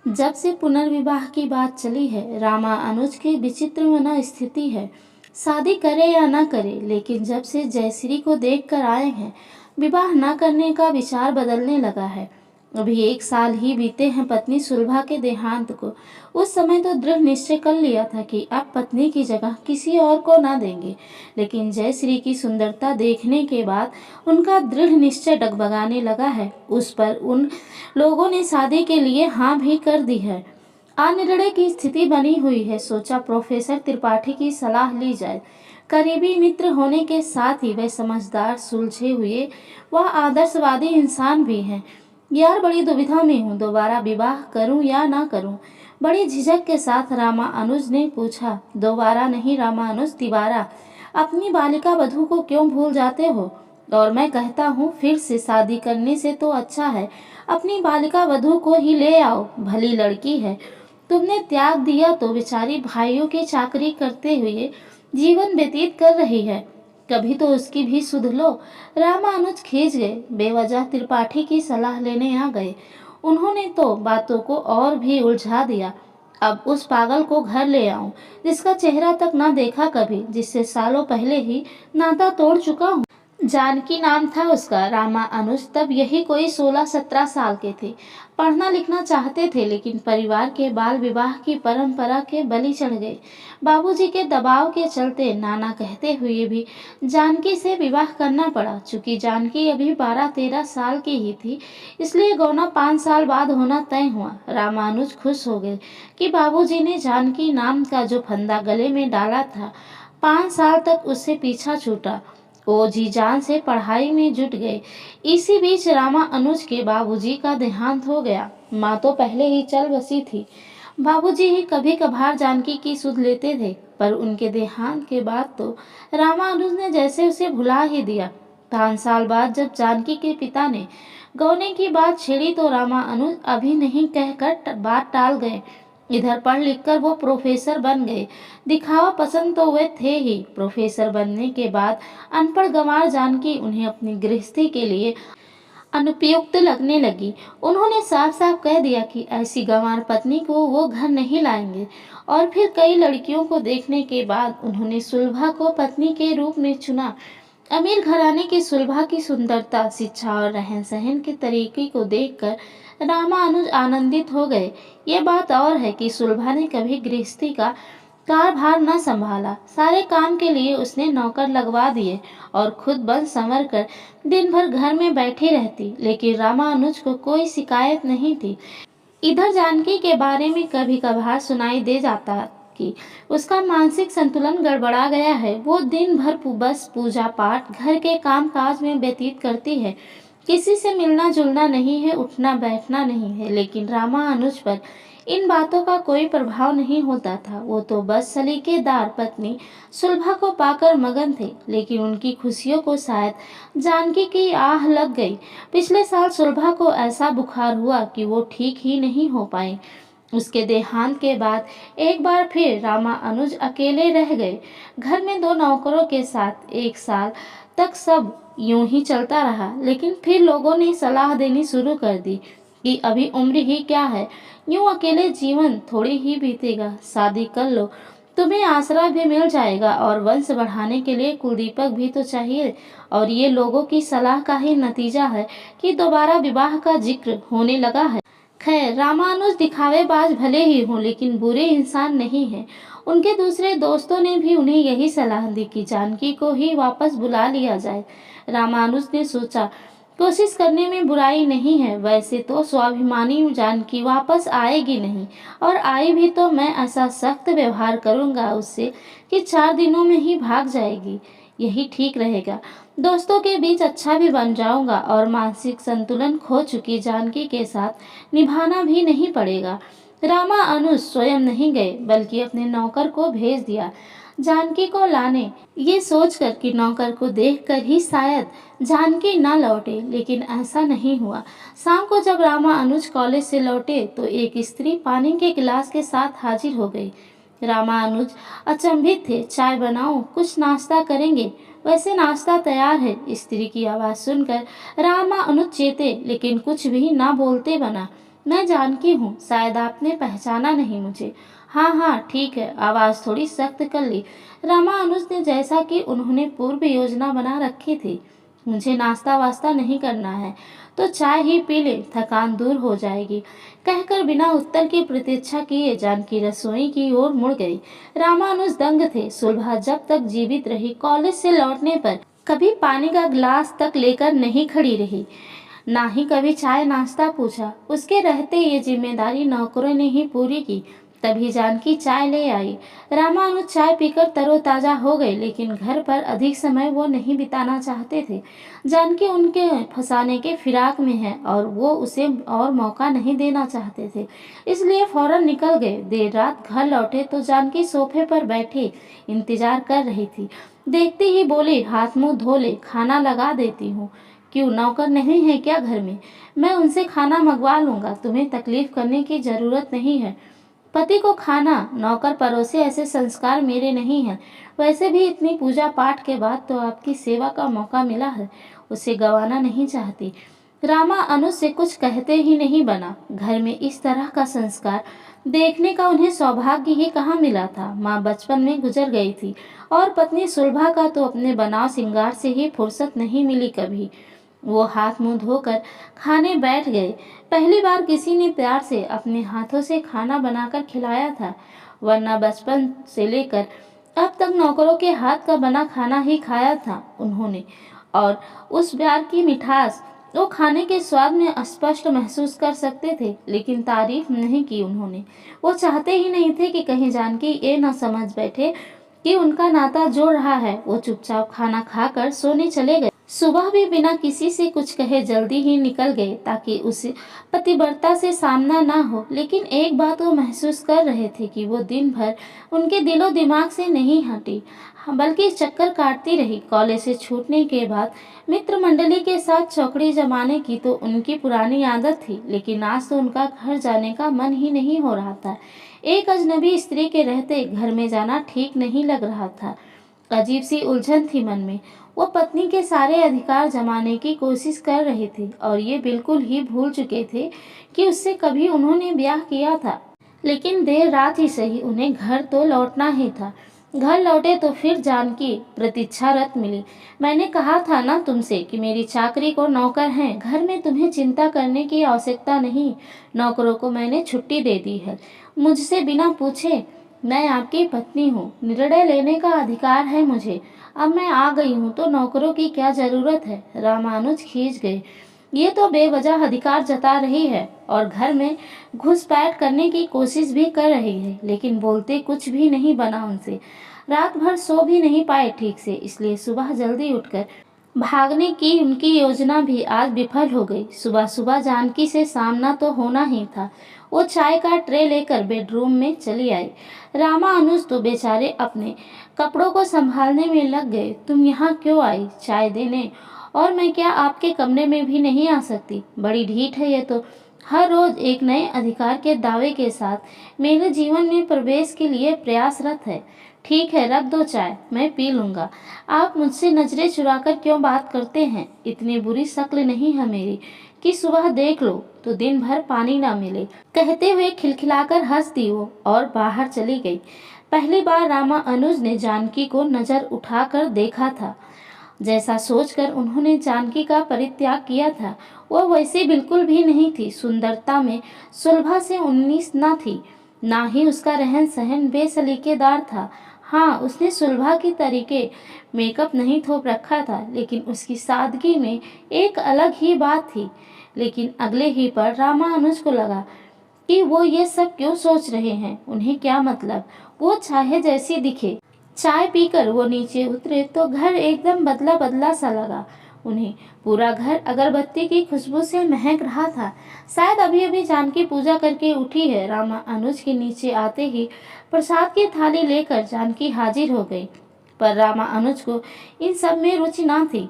जब से पुनर्विवाह की बात चली है, रामा अनुज की विचित्र मनोस्थिति है। शादी करे या ना करे, लेकिन जब से जयश्री को देख कर आए हैं, विवाह न करने का विचार बदलने लगा है। अभी 1 साल ही बीते हैं पत्नी सुलभा के देहांत को। उस समय तो दृढ़ निश्चय कर लिया था कि अब पत्नी की जगह किसी और को ना देंगे, लेकिन जयश्री की सुंदरता देखने के बाद उनका दृढ़ निश्चय डगमगाने लगा है। उस पर उन लोगों ने शादी के लिए हाँ भी कर दी है। अनिर्णय की स्थिति बनी हुई है। सोचा प्रोफेसर त्रिपाठी की सलाह ली जाए। करीबी मित्र होने के साथ ही वह समझदार, सुलझे हुए व आदर्शवादी इंसान भी हैं। यार, बड़ी दुविधा में हूँ, दोबारा विवाह करूँ या ना करूँ। बड़ी झिझक के साथ रामा अनुज ने पूछा। दोबारा नहीं रामा अनुज, तिबारा। अपनी बालिका वधू को क्यों भूल जाते हो? और मैं कहता हूँ, फिर से शादी करने से तो अच्छा है अपनी बालिका वधू को ही ले आओ। भली लड़की है, तुमने त्याग दिया तो बेचारी भाइयों की चाकरी करते हुए जीवन व्यतीत कर रही है। कभी तो उसकी भी सुध लो। रामानुज खींच गए। बेवजह त्रिपाठी की सलाह लेने आ गए। उन्होंने तो बातों को और भी उलझा दिया। अब उस पागल को घर ले आऊं, जिसका चेहरा तक ना देखा कभी, जिससे सालों पहले ही नाता तोड़ चुका हूँ। जानकी नाम था उसका। रामा अनुज तब यही कोई 16-17 साल के थे। पढ़ना लिखना चाहते थे, लेकिन परिवार के बाल विवाह की परंपरा के बलि चढ़ गए। बाबूजी के दबाव के चलते नाना कहते हुए भी जानकी से विवाह करना पड़ा। चूंकि जानकी अभी 12-13 साल की ही थी, इसलिए गौना 5 साल बाद होना तय हुआ। रामानुज खुश हो गए कि बाबूजी ने जानकी नाम का जो फंदा गले में डाला था, 5 साल तक उससे पीछा छूटा। वो जी जान से पढ़ाई में जुट गए। इसी बीच रामा अनुज के बाबूजी का देहांत हो गया। माँ तो पहले ही चल बसी थी। बाबूजी ही कभी कभार जानकी की सुध लेते थे, पर उनके देहांत के बाद तो रामा अनुज ने जैसे उसे भुला ही दिया। 5 साल बाद जब जानकी के पिता ने गौने की बात छेड़ी तो रामा अनुज अभी नहीं कहकर बात टाल गए। इधर पढ़ लिख कर वो प्रोफेसर बन गए। दिखावा पसंद तो वे थे ही। प्रोफेसर बनने के बाद अनपढ़ गंवार जानकी उन्हें अपनी गृहस्थी के लिए अनुपयुक्त लगने लगी। उन्होंने साफ साफ कह दिया कि ऐसी गंवार पत्नी को वो घर नहीं लाएंगे। और फिर कई लड़कियों को देखने के बाद उन्होंने सुलभा को पत्नी के रूप में चुना। अमीर घराने की सुलभा की सुंदरता, शिक्षा और रहन सहन के तरीके को देखकर रामानुज आनंदित हो गए। ये बात और है कि सुलभा ने कभी गृहस्थी का कारभार न संभाला। सारे काम के लिए उसने नौकर लगवा दिए और खुद बन संवर कर दिन भर घर में बैठी रहती, लेकिन रामानुज को कोई शिकायत नहीं थी। इधर जानकी के बारे में कभी कभार सुनाई दे जाता कि उसका मानसिक संतुलन गड़बड़ा गया है। वो दिन भर बस पूजा पाठ, घर के काम काज में व्यतीत करती है। किसी से मिलना जुलना नहीं है, उठना बैठना नहीं है। लेकिन रामा अनुज पर इन बातों का कोई प्रभाव नहीं होता था। वो तो बस सलीकेदार पत्नी सुलभा को पाकर मगन थे, लेकिन उनकी खुशियों को शायद जानकी की आह लग गई। पिछले साल सुलभा को ऐसा बुखार हुआ कि वो ठीक ही नहीं हो पाई। उसके देहांत के बाद एक बार फिर रामा अनुज अकेले रह गए, घर में 2 नौकरों के साथ। 1 साल तक सब यूं ही चलता रहा, लेकिन फिर लोगों ने सलाह देनी शुरू कर दी कि अभी उम्र ही क्या है, यूं अकेले जीवन थोड़ी ही बीतेगा, शादी कर लो, तुम्हें आसरा भी मिल जाएगा और वंश बढ़ाने के लिए कुलदीपक भी तो चाहिए। और ये लोगों की सलाह का ही नतीजा है कि दोबारा विवाह का जिक्र होने लगा है। खैर, रामानुज दिखावेबाज भले ही हों, लेकिन बुरे इंसान नहीं है। उनके दूसरे दोस्तों ने भी उन्हें यही सलाह दी कि जानकी को ही वापस बुला लिया जाए। रामानुज ने सोचा, कोशिश करने में बुराई नहीं है। वैसे तो स्वाभिमानी जानकी वापस आएगी नहीं, और आई भी तो मैं ऐसा सख्त व्यवहार करूंगा उससे कि 4 दिनों में ही भाग जाएगी। यही ठीक रहेगा। दोस्तों के बीच अच्छा भी बन जाऊंगा और मानसिक संतुलन खो चुकी जानकी के साथ निभाना भी नहीं पड़ेगा। रामा अनुज स्वयं नहीं गए, बल्कि अपने नौकर को भेज दिया जानकी को लाने, ये सोचकर कि नौकर को देखकर ही शायद जानकी न लौटे। लेकिन ऐसा नहीं हुआ। शाम को जब रामा अनुज कॉलेज से लौटे तो एक स्त्री पानी के गिलास के साथ हाजिर हो गई। रामा अनुज अचंभित थे। चाय बनाओ, कुछ नाश्ता करेंगे? वैसे नाश्ता तैयार है। स्त्री की आवाज़ सुनकर रामा अनुज चेते, लेकिन कुछ भी ना बोलते बना। मैं जानकी हूँ, शायद आपने पहचाना नहीं मुझे। हाँ हाँ ठीक है, आवाज़ थोड़ी सख्त कर ली रामा अनुज ने, जैसा कि उन्होंने पूर्व योजना बना रखी थी। मुझे नाश्ता वास्ता नहीं करना है, तो चाय ही पी ले, थकान दूर हो जाएगी। कहकर बिना उत्तर की प्रतीक्षा किए जानकी रसोई की ओर मुड़ गई। रामानुज दंग थे। सुलभा जब तक जीवित रही कॉलेज से लौटने पर कभी पानी का गिलास तक लेकर नहीं खड़ी रही, ना ही कभी चाय नाश्ता पूछा। उसके रहते ये जिम्मेदारी नौकरों ने ही पूरी की। तभी जानकी चाय ले आई। रामानुज चाय पीकर तरोताजा हो गए, लेकिन घर पर अधिक समय वो नहीं बिताना चाहते थे। जानकी उनके फंसाने के फिराक में है और वो उसे और मौका नहीं देना चाहते थे, इसलिए फौरन निकल गए। देर रात घर लौटे तो जानकी सोफे पर बैठी इंतजार कर रही थी। देखते ही बोली, हाथ मुंह धो ले, खाना लगा देती हूँ। क्यों, नौकर नहीं है क्या घर में? मैं उनसे खाना मंगवा लूंगा, तुम्हें तकलीफ करने की जरूरत नहीं है। पति को खाना नौकर परोसे, ऐसे संस्कार मेरे नहीं हैं। वैसे भी इतनी पूजा पाठ के बाद तो आपकी सेवा का मौका मिला है, उसे गंवाना नहीं चाहती। रामा अनुज से कुछ कहते ही नहीं बना। घर में इस तरह का संस्कार देखने का उन्हें सौभाग्य ही कहाँ मिला था। माँ बचपन में गुजर गई थी और पत्नी सुलभा का तो अपने बनाव श्रृंगार से ही फुर्सत नहीं मिली कभी। वो हाथ मुंह धोकर खाने बैठ गए। पहली बार किसी ने प्यार से अपने हाथों से खाना बनाकर खिलाया था, वरना बचपन से लेकर अब तक नौकरों के हाथ का बना खाना ही खाया था उन्होंने। और उस प्यार की मिठास वो खाने के स्वाद में स्पष्ट महसूस कर सकते थे, लेकिन तारीफ नहीं की उन्होंने। वो चाहते ही नहीं थे कि कहीं जानकी ये न समझ बैठे कि उनका नाता जोड़ रहा है। वो चुपचाप खाना खाकर सोने चले गए। सुबह भी बिना किसी से कुछ कहे जल्दी ही निकल गए, ताकि उसे पतिव्रता से सामना ना हो। लेकिन एक बात वो महसूस कर रहे थे कि वो दिन भर उनके दिलो दिमाग से नहीं हटी, बल्कि चक्कर काटती रही। कॉलेज से छूटने के बाद मित्र मंडली के साथ चौकड़ी जमाने की तो उनकी पुरानी आदत थी, लेकिन आज तो उनका घर जाने का मन ही नहीं हो रहा था। एक अजनबी स्त्री के रहते घर में जाना ठीक नहीं लग रहा था। अजीब सी उलझन थी मन में। वो पत्नी के सारे अधिकार जमाने की कोशिश कर रहे थे और ये बिल्कुल ही भूल चुके थे कि उससे कभी उन्होंने ब्याह किया था। लेकिन देर रात ही सही, उन्हें घर तो लौटना ही था। घर लौटे तो फिर जानकी प्रतीक्षारत मिली। मैंने कहा था ना तुमसे कि मेरी चाकरी को नौकर हैं, घर में तुम्हें चिंता करने की आवश्यकता नहीं। नौकरों को मैंने छुट्टी दे दी है, मुझसे बिना पूछे। मैं आपकी पत्नी हूँ, निर्णय लेने का अधिकार है मुझे। अब मैं आ गई हूँ तो नौकरों की क्या जरूरत है? रामानुज खींच गए। ये तो बेवजह अधिकार जता रही है और घर में घुसपैठ करने की कोशिश भी कर रही है, लेकिन बोलते कुछ भी नहीं बना उनसे। रात भर सो भी नहीं पाए ठीक से, इसलिए सुबह जल्दी उठकर भागने की उनकी योजना भी आज विफल हो गई। सुबह सुबह जानकी से सामना तो होना ही था। वो चाय का ट्रे लेकर बेडरूम में चली आई। रामा अनुज तो बेचारे अपने कपड़ों को संभालने में लग गए। तुम यहाँ क्यों आई? चाय देने? और मैं क्या आपके कमरे में भी नहीं आ सकती? बड़ी ढीठ है ये तो। हर रोज एक नए अधिकार के दावे के साथ मेरे जीवन में प्रवेश के लिए प्रयासरत है। ठीक है, रख दो चाय, मैं पी लूंगा। आप मुझसे नजरें चुराकर क्यों बात करते हैं? इतनी बुरी शक्ल नहीं है मेरी कि सुबह देख लो तो दिन भर पानी ना मिले। कहते हुए खिलखिलाकर हंस दी वो और बाहर चली गई। पहली बार रामा अनुज ने जानकी को नजर उठाकर देखा था। जैसा सोचकर उन्होंने जानकी का परित्याग किया था, वो वैसी बिल्कुल भी नहीं थी। सुंदरता में सुलभा से 19 न थी, ना ही उसका रहन सहन बेसलीकेदार था। हाँ, उसने सुलभा की तरीके मेकअप नहीं थोप रखा था, लेकिन उसकी सादगी में एक अलग ही बात थी। लेकिन अगले ही पर रामा अनुज को लगा कि वो ये सब क्यों सोच रहे हैं, उन्हें क्या मतलब, वो चाहे जैसी दिखे। चाय पीकर वो नीचे उतरे तो घर एकदम बदला बदला सा लगा उन्हें। पूरा घर अगरबत्ती की खुशबू से महक रहा था। शायद अभी अभी जानकी पूजा करके उठी है। रामा अनुज के नीचे आते ही प्रसाद की थाली लेकर जानकी हाजिर हो गई, पर रामा अनुज को इन सब में रुचि ना थी।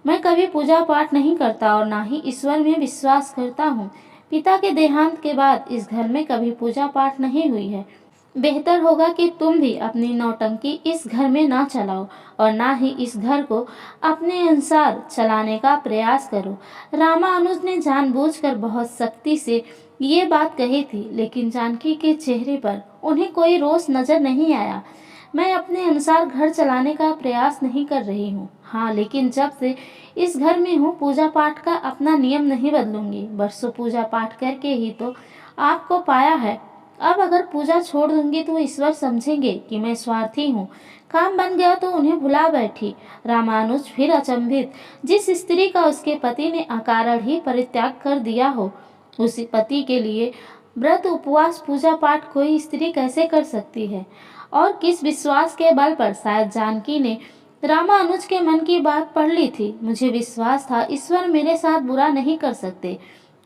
मैं कभी पूजा पाठ नहीं करता और ना ही ईश्वर में विश्वास करता हूँ। पिता के देहांत के बाद इस घर में कभी पूजा पाठ नहीं हुई है। बेहतर होगा कि तुम भी अपनी नौटंकी इस घर में ना चलाओ और ना ही इस घर को अपने अनुसार चलाने का प्रयास करो। रामा अनुज ने जानबूझकर बहुत सख्ती से ये बात कही थी, लेकिन जानकी के चेहरे पर उन्हें कोई रोष नजर नहीं आया। मैं अपने अनुसार घर चलाने का प्रयास नहीं कर रही हूँ। हाँ, लेकिन जब से इस घर में हूँ, पूजा पाठ का अपना नियम नहीं बदलूंगी। बरसों पूजा पाठ करके ही तो आपको पाया है। अब अगर पूजा छोड़ दूंगी तो ईश्वर समझेंगे कि मैं स्वार्थी हूँ। काम बन गया तो उन्हें भुला बैठी। रामानुज फिर अचंभित। जिस स्त्री का उसके पति ने अकारण ही परित्याग कर दिया हो, उसी पति के लिए व्रत उपवास पूजा पाठ कोई स्त्री कैसे कर सकती है? और किस विश्वास के बल पर? शायद जानकी ने रामानुज के मन की बात पढ़ ली थी। मुझे विश्वास था ईश्वर मेरे साथ बुरा नहीं कर सकते।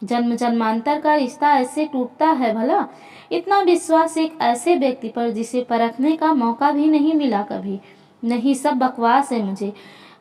जन्म जन्मांतर का रिश्ता ऐसे टूटता है भला? इतना विश्वास एक ऐसे व्यक्ति पर जिसे परखने का मौका भी नहीं मिला कभी। नहीं, सब बकवास है। मुझे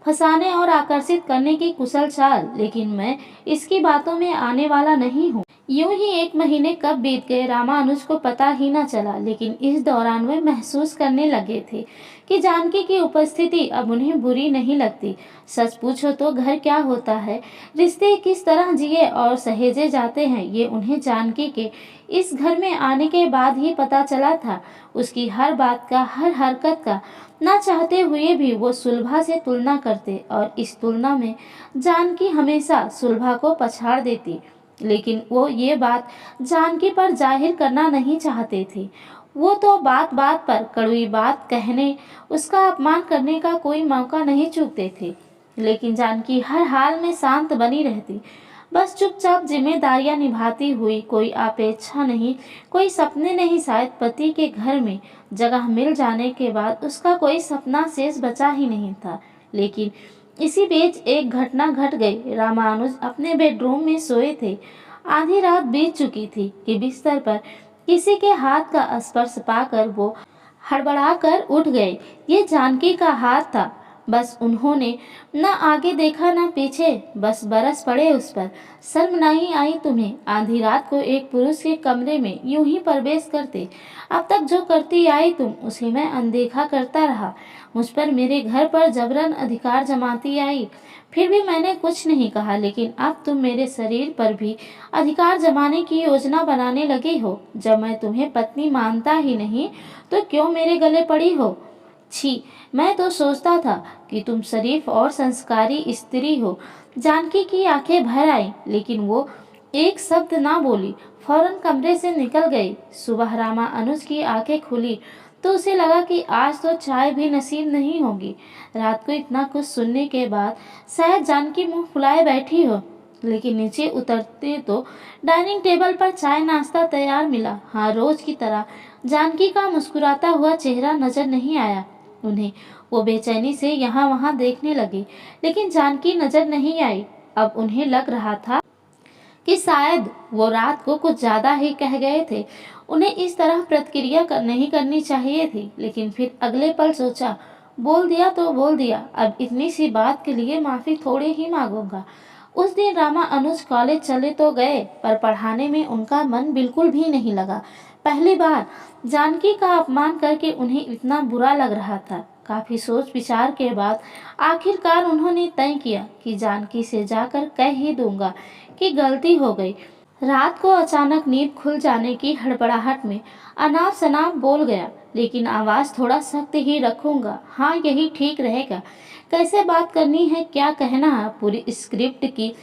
फंसाने और आकर्षित करने की कुशल चाल, लेकिन मैं इसकी बातों में आने वाला नहीं हूँ। यूं ही 1 महीने कब बीत गए रामानुज को पता ही न चला, लेकिन इस दौरान वे महसूस करने लगे थे कि जानकी की उपस्थिति अब उन्हें बुरी नहीं लगती। सच पूछो तो घर क्या होता है, रिश्ते किस तरह जिए और सहेजे जाते हैं, ये उन्हें जानकी के इस घर में आने के बाद ही पता चला था। उसकी हर बात का, हर हरकत का ना चाहते हुए भी वो सुलभा से तुलना करते, और इस तुलना में जानकी हमेशा सुलभा को पछाड़ देती। लेकिन वो ये बात जानकी पर जाहिर करना नहीं चाहते थे। वो तो बात बात पर कड़वी बात कहने, उसका अपमान करने का कोई मौका नहीं चूकते थे। लेकिन जानकी हर हाल में शांत बनी रहती, बस चुपचाप जिम्मेदारियां निभाती हुई। कोई अपेक्षा नहीं, कोई सपने नहीं। शायद पति के घर में जगह मिल जाने के बाद उसका कोई सपना शेष बचा ही नहीं था। लेकिन इसी बीच एक घटना घट गई। रामानुज अपने बेडरूम में सोए थे। आधी रात बीत चुकी थी कि बिस्तर पर किसी के हाथ का स्पर्श पाकर वो हड़बड़ाकर उठ गए। ये जानकी का हाथ था। बस उन्होंने न आगे देखा न पीछे, बस बरस पड़े उस पर। शर्म नहीं आई तुम्हें? आधी रात को एक पुरुष के कमरे में यूं ही प्रवेश करते? अब तक जो करती आई तुम, उसे मैं अनदेखा करता रहा। मुझ पर, मेरे घर पर जबरन अधिकार जमाती आई, फिर भी मैंने कुछ नहीं कहा। लेकिन अब तुम मेरे शरीर पर भी अधिकार जमाने की योजना बनाने लगे हो। जब मैं तुम्हें पत्नी मानता ही नहीं तो क्यों मेरे गले पड़ी हो? छी, मैं तो सोचता था कि तुम शरीफ और संस्कारी स्त्री हो। जानकी की आंखें भर आई, लेकिन वो एक शब्द ना बोली, फौरन कमरे से निकल गई। सुबह रामानुज की आंखें खुली तो उसे लगा कि आज तो चाय भी नसीब नहीं होगी। रात को इतना कुछ सुनने के बाद शायद जानकी मुंह फुलाए बैठी हो, लेकिन नीचे उतरते तो डाइनिंग टेबल पर चाय नाश्ता तैयार मिला। हाँ, रोज की तरह जानकी का मुस्कुराता हुआ चेहरा नजर नहीं आया उन्हें। वो बेचैनी से यहाँ वहाँ देखने लगी, लेकिन जानकी नजर नहीं आई। अब उन्हें लग रहा था कि शायद वो रात को कुछ ज्यादा ही कह गए थे। उन्हें इस तरह प्रतिक्रिया नहीं करनी चाहिए थी, लेकिन फिर अगले पल सोचा, बोल दिया तो बोल दिया, अब इतनी सी बात के लिए माफी थोड़े ही मांगूंगा। उस दिन रामानुज कॉलेज चले तो गए, पर पढ़ाने में उनका मन बिल्कुल भी नहीं लगा। पहली बार जानकी का अपमान करके उन्हें इतना बुरा लग रहा था। काफी सोच विचार के बाद आखिरकार उन्होंने तय किया कि जानकी से जाकर कह ही दूंगा कि गलती हो गई। रात को अचानक नींद खुल जाने की हड़बड़ाहट में अनाप शनाप बोल गया, लेकिन आवाज थोड़ा सख्त ही रखूंगा। हाँ, यही ठीक रहेगा। कैसे बात करनी है, क्या कहना है, पूरी स्क्रिप्ट की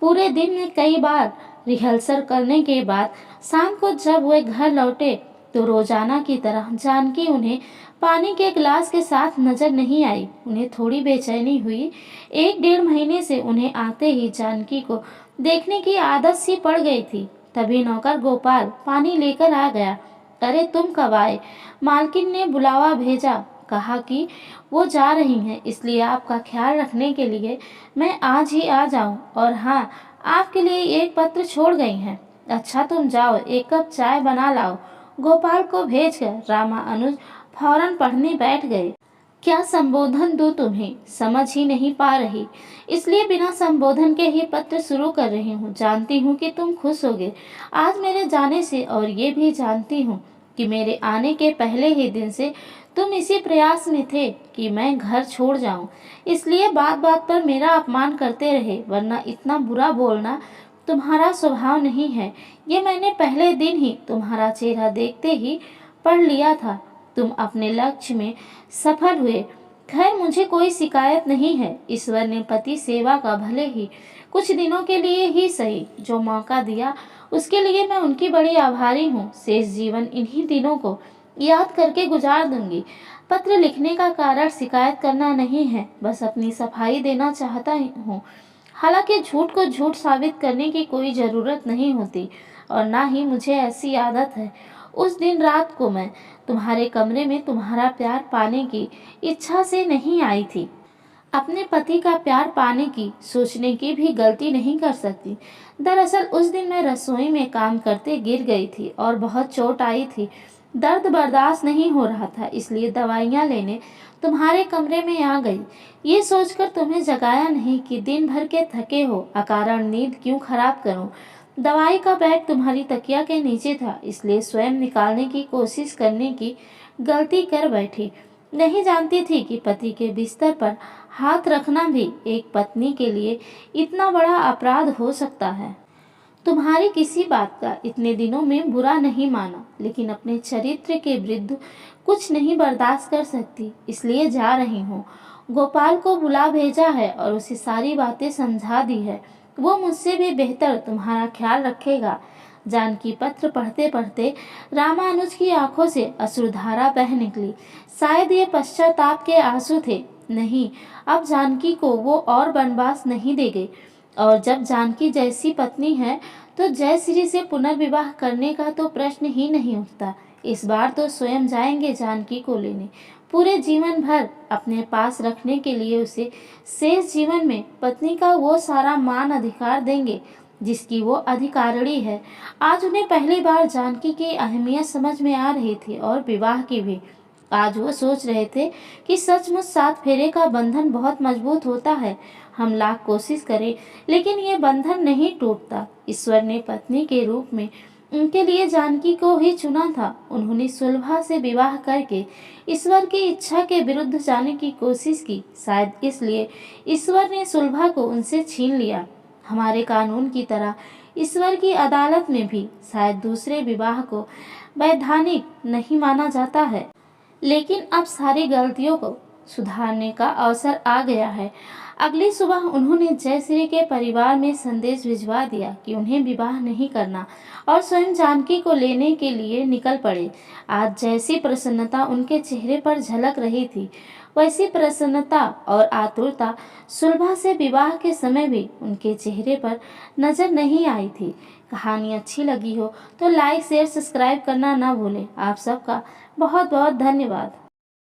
पूरे दिन में कई बार रिहर्सल करने के बाद शाम को जब वे घर लौटे तो रोजाना की तरह जानकी उन्हें पानी के गिलास के साथ नजर नहीं आई। उन्हें थोड़ी बेचैनी हुई। 1 डेढ़ महीने से उन्हें आते ही जानकी को देखने की आदत सी पड़ गई थी। तभी नौकर गोपाल पानी लेकर आ गया। अरे तुम कब आए? मालकिन ने बुलावा भेजा, कहा कि वो जा रही हैं, इसलिए आपका ख्याल रखने के लिए मैं आज ही आ जाऊं। और हाँ, आपके लिए एक पत्र छोड़ गई हैं। अच्छा, तुम जाओ, एक कप चाय बना लाओ। गोपाल को भेजकर रामानुज फौरन पढ़ने बैठ गए। क्या संबोधन दूं तुम्हें, समझ ही नहीं पा रही, इसलिए बिना संबोधन के ही पत्र शुरू कर रही हूँ। जानती हूँ कि तुम खुश होगे आज मेरे जाने से, और ये भी जानती हूँ कि मेरे आने के पहले ही दिन से तुम इसी प्रयास में थे कि मैं घर छोड़ जाऊं, इसलिए बात बात पर मेरा अपमान करते रहे, वरना इतना बुरा बोलना तुम्हारा स्वभाव नहीं है। ये मैंने पहले दिन ही तुम्हारा चेहरा देखते ही पढ़ लिया था। तुम अपने लक्ष्य में सफल हुए। खैर, मुझे कोई शिकायत नहीं है। ईश्वर ने पति सेवा का भले ही कुछ दिनों के लिए ही सही जो मौका दिया, उसके लिए मैं उनकी बड़ी आभारी हूँ। शेष जीवन इन्हीं दिनों को याद करके गुजार दूंगी। पत्र लिखने का कारण शिकायत करना नहीं है, बस अपनी सफाई देना चाहता हूँ। हालांकि झूठ को झूठ साबित करने की कोई ज़रूरत नहीं होती और ना ही मुझे ऐसी आदत है। उस दिन रात को मैं तुम्हारे कमरे में तुम्हारा प्यार पाने की इच्छा से नहीं आई थी। अपने पति का प्यार पाने की सोचने की भी गलती नहीं कर सकती। दरअसल उस दिन मैं रसोई में काम करते गिर गई थी और बहुत चोट आई थी। दर्द बर्दाश्त नहीं हो रहा था, इसलिए दवाइयाँ लेने तुम्हारे कमरे में आ गई। ये सोचकर तुम्हें जगाया नहीं कि दिन भर के थके हो, अकारण नींद क्यों खराब करूं। दवाई का बैग तुम्हारी तकिया के नीचे था, इसलिए स्वयं निकालने की कोशिश करने की गलती कर बैठी। नहीं जानती थी कि पति के बिस्तर पर हाथ रखना भी एक पत्नी के लिए इतना बड़ा अपराध हो सकता है। तुम्हारी किसी बात का इतने दिनों में बुरा नहीं माना, लेकिन अपने चरित्र के विरुद्ध कुछ नहीं बर्दाश्त कर सकती, इसलिए जा रही हूँ। गोपाल को बुला भेजा है और उसे सारी बातें समझा दी है। वो मुझसे भी बेहतर तुम्हारा ख्याल रखेगा। जानकी पत्र पढ़ते पढ़ते रामानुज की आंखों से अश्रुधारा बह निकली। शायद ये पश्चाताप के आंसू थे। नहीं, अब जानकी को वो और वनवास नहीं देगी। और जब जानकी जैसी पत्नी है तो जयश्री से पुनर्विवाह करने का तो प्रश्न ही नहीं उठता। इस बार तो स्वयं जाएंगे जानकी को लेने। पूरे जीवन भर अपने पास रखने के लिए उसे शेष जीवन में पत्नी का वो सारा मान अधिकार देंगे जिसकी वो अधिकारिणी है। आज उन्हें पहली बार जानकी की अहमियत समझ में आ रही थी और विवाह की भी। आज वो सोच रहे थे कि सचमुच 7 फेरे का बंधन बहुत मजबूत होता है। हम लाख कोशिश करें लेकिन ये बंधन नहीं टूटता। ईश्वर ने पत्नी के रूप में उनके लिए जानकी को ही चुना था। उन्होंने सुलभा से विवाह करके ईश्वर की इच्छा के विरुद्ध जाने की कोशिश की। शायद इसलिए ईश्वर ने सुलभा को उनसे छीन लिया। हमारे कानून की तरह ईश्वर की अदालत में भी शायद दूसरे विवाह को वैधानिक नहीं माना जाता है। लेकिन अब सारी गलतियों को सुधारने का अवसर आ गया है। अगली सुबह उन्होंने जयश्री के परिवार में संदेश भिजवा दिया कि उन्हें विवाह नहीं करना और स्वयं जानकी को लेने के लिए निकल पड़े। आज जैसी प्रसन्नता उनके चेहरे पर झलक रही थी, वैसी प्रसन्नता और आतुरता सुलभा से विवाह के समय भी उनके चेहरे पर नजर नहीं आई थी। कहानी अच्छी लगी हो तो लाइक शेयर सब्सक्राइब करना ना भूलें। आप सबका बहुत बहुत धन्यवाद।